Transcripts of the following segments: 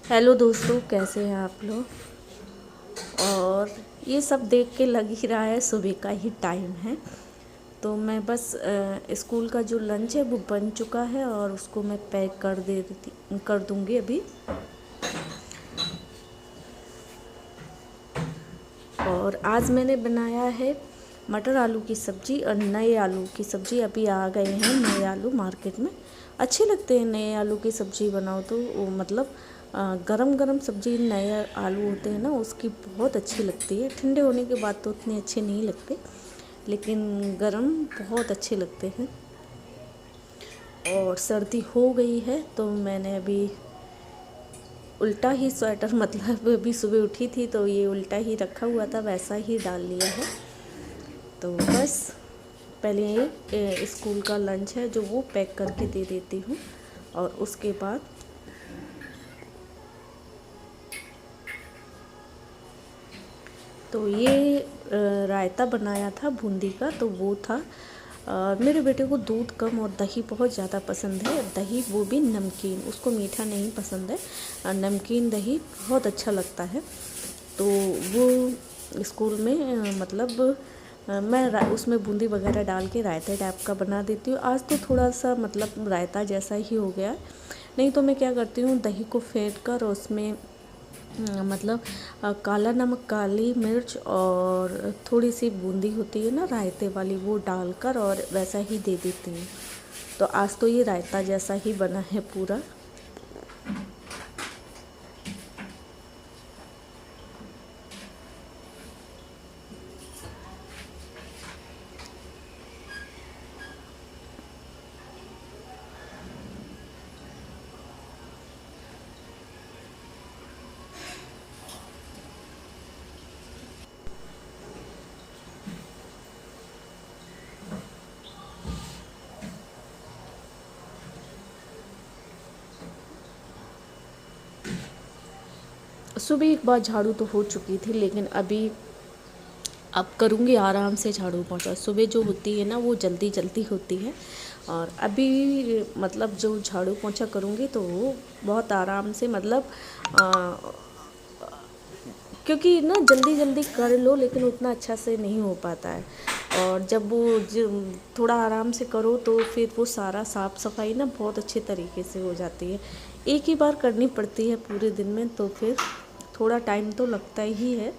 Hello दोस्तों, कैसे हैं आप लोग। और ये सब देख के लग ही रहा है सुबह का ही टाइम है। तो मैं बस स्कूल का जो लंच है वो बन चुका है और उसको मैं पैक कर दूंगी अभी। और आज मैंने बनाया है मटर आलू की सब्ज़ी और नए आलू की सब्ज़ी। अभी आ गए हैं नए आलू मार्केट में, अच्छे लगते हैं। नए आलू की सब्ज़ी बनाओ तो वो मतलब गरम गरम सब्ज़ी नए आलू होते हैं ना, उसकी बहुत अच्छी लगती है। ठंडे होने के बाद तो उतने अच्छे नहीं लगते, लेकिन गरम बहुत अच्छे लगते हैं। और सर्दी हो गई है तो मैंने अभी उल्टा ही स्वेटर मतलब अभी सुबह उठी थी तो ये उल्टा ही रखा हुआ था, वैसा ही डाल लिया है। तो बस पहले ये स्कूल का लंच है जो वो पैक करके दे देती हूँ। और उसके बाद तो ये रायता बनाया था बूंदी का, तो वो था। मेरे बेटे को दूध कम और दही बहुत ज़्यादा पसंद है। दही वो भी नमकीन, उसको मीठा नहीं पसंद है। नमकीन दही बहुत अच्छा लगता है। तो वो स्कूल में मतलब मैं उसमें बूंदी वगैरह डाल के रायता टाइप का बना देती हूँ। आज तो थोड़ा सा मतलब रायता जैसा ही हो गया, नहीं तो मैं क्या करती हूँ, दही को फेंट कर उसमें मतलब काला नमक, काली मिर्च और थोड़ी सी बूंदी होती है ना रायते वाली, वो डालकर और वैसा ही दे देती हूँ। तो आज तो ये रायता जैसा ही बना है पूरा। सुबह एक बार झाड़ू तो हो चुकी थी, लेकिन अभी अब करूँगी आराम से झाड़ू पोंछा। सुबह जो होती है ना वो जल्दी जल्दी होती है, और अभी मतलब जो झाड़ू पोंछा करूँगी तो वो बहुत आराम से मतलब क्योंकि ना जल्दी जल्दी कर लो लेकिन उतना अच्छा से नहीं हो पाता है। और जब वो थोड़ा आराम से करो तो फिर वो सारा साफ़ सफाई ना बहुत अच्छे तरीके से हो जाती है। एक ही बार करनी पड़ती है पूरे दिन में, तो फिर थोड़ा टाइम तो लगता ही है।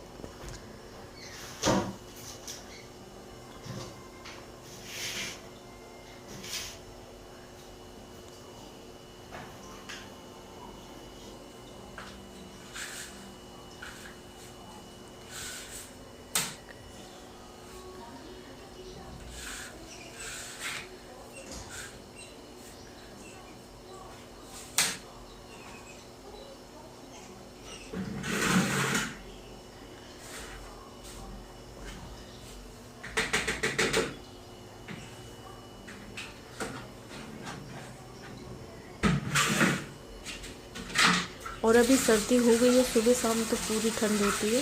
और अभी सर्दी हो गई है, सुबह शाम तो पूरी ठंड होती है।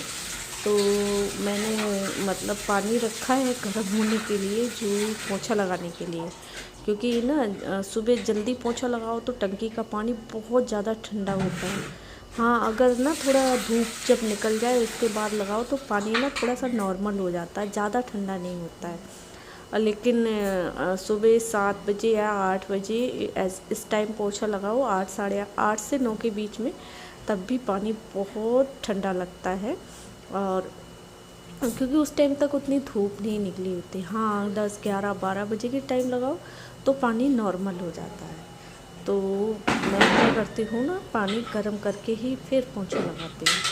तो मैंने मतलब पानी रखा है गर्म होने के लिए, जो पोंछा लगाने के लिए। क्योंकि ना सुबह जल्दी पोंछा लगाओ तो टंकी का पानी बहुत ज़्यादा ठंडा होता है। हाँ, अगर ना थोड़ा धूप जब निकल जाए उसके बाद लगाओ तो पानी ना थोड़ा सा नॉर्मल हो जाता है, ज़्यादा ठंडा नहीं होता है। लेकिन सुबह 7 बजे या 8 बजे इस टाइम पोछा लगाओ, 8 साढ़े 8 से 9 के बीच में, तब भी पानी बहुत ठंडा लगता है। और क्योंकि उस टाइम तक उतनी धूप नहीं निकली होती। हाँ, 10 11 12 बजे के टाइम लगाओ तो पानी नॉर्मल हो जाता है। तो मैं क्या करती हूँ ना, पानी गर्म करके ही फिर पोछा लगाती हूँ।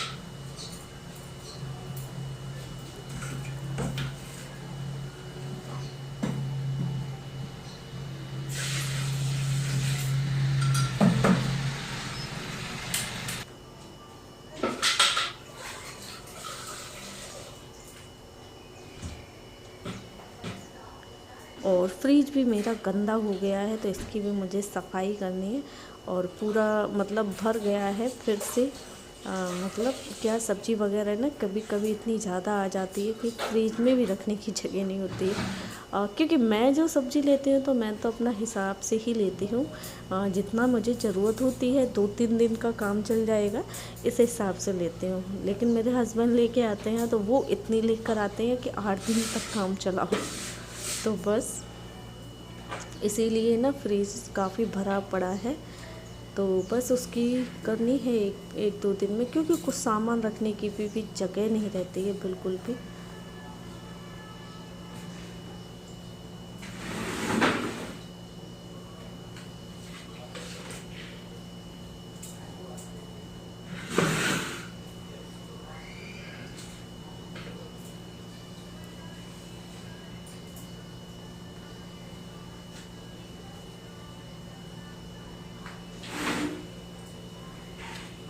और फ्रिज भी मेरा गंदा हो गया है तो इसकी भी मुझे सफाई करनी है। और पूरा मतलब भर गया है फिर से। मतलब क्या सब्ज़ी वगैरह ना कभी कभी इतनी ज़्यादा आ जाती है कि फ्रिज में भी रखने की जगह नहीं होती है। क्योंकि मैं जो सब्ज़ी लेती हूँ तो मैं तो अपना हिसाब से ही लेती हूँ। जितना मुझे ज़रूरत होती है 2-3 दिन का काम चल जाएगा, इस हिसाब से लेती हूँ। लेकिन मेरे हस्बैंड लेके आते हैं तो वो इतनी लेकर आते हैं कि 8 दिन तक काम चलाओ। तो बस इसीलिए ना फ्रिज काफ़ी भरा पड़ा है। तो बस उसकी करनी है एक दो दिन में, क्योंकि कुछ सामान रखने की भी जगह नहीं रहती है बिल्कुल भी।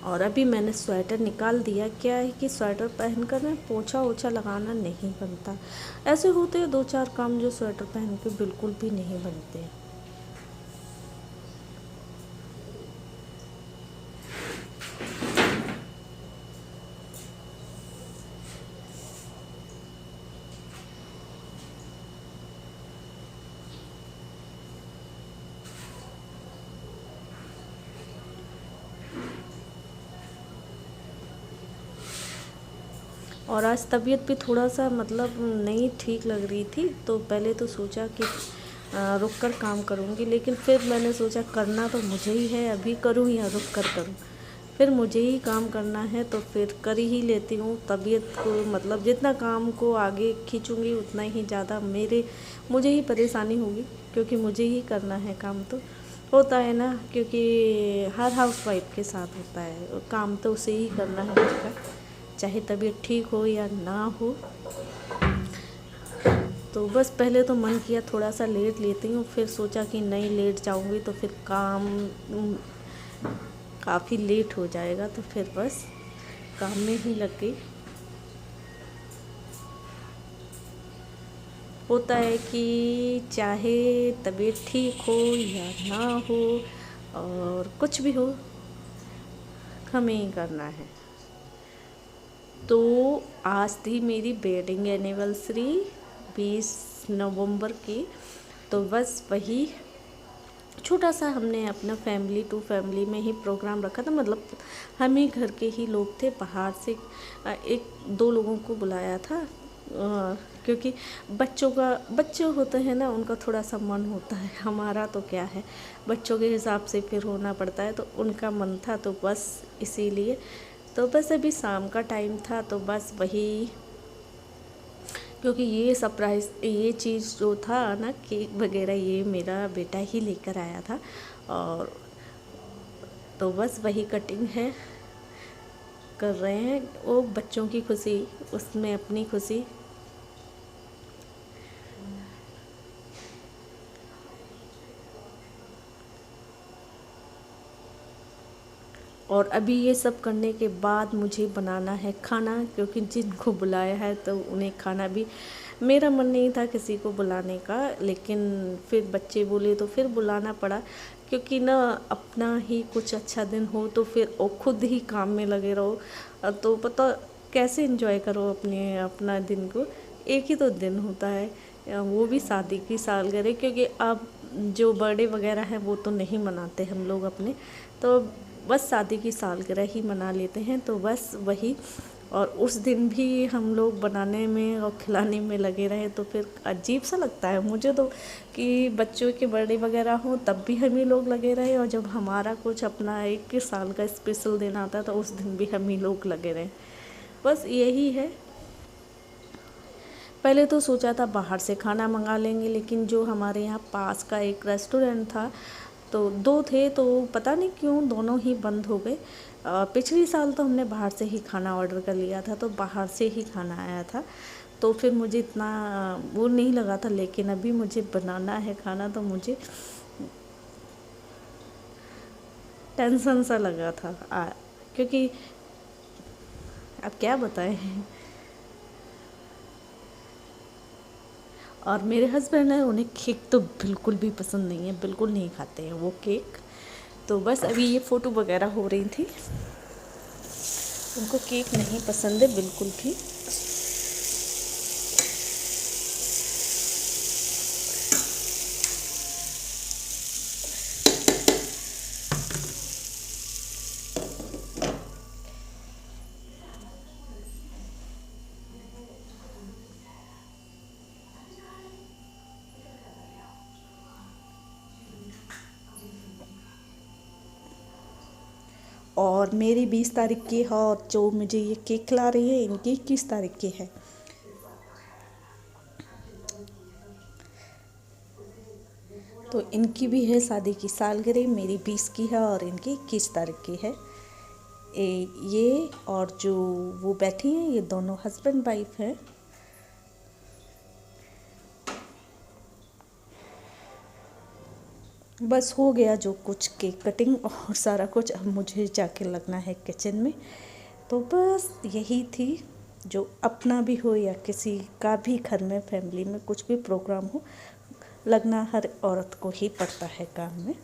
और अभी मैंने स्वेटर निकाल दिया। क्या है कि स्वेटर पहनकर ना पोछा ओछा लगाना नहीं बनता। ऐसे होते हैं 2-4 काम जो स्वेटर पहन के बिल्कुल भी नहीं बनते हैं। और आज तबीयत भी थोड़ा सा मतलब नहीं ठीक लग रही थी, तो पहले तो सोचा कि रुक कर काम करूँगी, लेकिन फिर मैंने सोचा करना तो मुझे ही है, अभी करूँ या रुक कर करूँ। फिर मुझे ही काम करना है तो फिर कर ही लेती हूँ। तबीयत को मतलब जितना काम को आगे खींचूँगी उतना ही ज़्यादा मुझे ही परेशानी होगी, क्योंकि मुझे ही करना है काम। तो होता है ना, क्योंकि हर हाउसवाइफ के साथ होता है, काम तो उसे ही करना है घर का, चाहे तबीयत ठीक हो या ना हो। तो बस पहले तो मन किया थोड़ा सा लेट लेती हूँ, फिर सोचा कि नहीं लेट जाऊँगी तो फिर काम काफ़ी लेट हो जाएगा, तो फिर बस काम में ही लग गई। होता है कि चाहे तबीयत ठीक हो या ना हो और कुछ भी हो, हमें ही करना है। तो आज थी मेरी वेडिंग एनिवर्सरी 20 नवंबर की। तो बस वही छोटा सा हमने अपना फैमिली टू फैमिली में ही प्रोग्राम रखा था। मतलब हम ही घर के ही लोग थे, बाहर से 1-2 लोगों को बुलाया था, क्योंकि बच्चे होते हैं ना, उनका थोड़ा सा मन होता है। हमारा तो क्या है, बच्चों के हिसाब से फिर होना पड़ता है, तो उनका मन था, तो बस इसीलिए। तो बस अभी शाम का टाइम था, तो बस वही, क्योंकि ये सरप्राइज़ ये चीज़ जो था ना, केक वगैरह, ये मेरा बेटा ही लेकर आया था। और तो बस वही कटिंग है, कर रहे हैं। वो बच्चों की खुशी, उसमें अपनी खुशी। और अभी ये सब करने के बाद मुझे बनाना है खाना, क्योंकि जिनको बुलाया है तो उन्हें खाना भी। मेरा मन नहीं था किसी को बुलाने का, लेकिन फिर बच्चे बोले तो फिर बुलाना पड़ा, क्योंकि ना अपना ही कुछ अच्छा दिन हो तो फिर और खुद ही काम में लगे रहो, तो पता कैसे एंजॉय करो अपना दिन को। एक ही तो दिन होता है, वो भी शादी की सालगिरह, क्योंकि अब जो बर्थडे वगैरह है वो तो नहीं मनाते हम लोग अपने, तो बस शादी की सालगिरह ही मना लेते हैं। तो बस वही, और उस दिन भी हम लोग बनाने में और खिलाने में लगे रहे, तो फिर अजीब सा लगता है मुझे तो, कि बच्चों के बर्थडे वगैरह हो तब भी हम ही लोग लगे रहे, और जब हमारा कुछ अपना 1 साल का स्पेशल दिन आता है तो उस दिन भी हम ही लोग लगे रहे। बस यही है। पहले तो सोचा था बाहर से खाना मंगा लेंगे, लेकिन जो हमारे यहाँ पास का एक रेस्टोरेंट था, तो 2 थे, तो पता नहीं क्यों दोनों ही बंद हो गए। पिछली साल तो हमने बाहर से ही खाना ऑर्डर कर लिया था, तो बाहर से ही खाना आया था, तो फिर मुझे इतना वो नहीं लगा था। लेकिन अभी मुझे बनाना है खाना, तो मुझे टेंशन सा लगा था, क्योंकि अब क्या बताएं। और मेरे हस्बैंड है, उन्हें केक तो बिल्कुल भी पसंद नहीं है, बिल्कुल नहीं खाते हैं वो केक। तो बस अभी ये फ़ोटो वगैरह हो रही थी, उनको केक नहीं पसंद है बिल्कुल भी। और मेरी 20 तारीख की है, और जो मुझे ये केक खिला रही है इनकी 21 तारीख की है। तो इनकी भी है शादी की सालगिरह, मेरी 20 की है और इनकी 21 तारीख की है। ये और जो वो बैठी हैं ये दोनों हस्बैंड वाइफ हैं। बस हो गया जो कुछ केक कटिंग और सारा कुछ, अब मुझे जाके लगना है किचन में। तो बस यही थी, जो अपना भी हो या किसी का भी घर में फैमिली में कुछ भी प्रोग्राम हो, लगना हर औरत को ही पड़ता है काम में।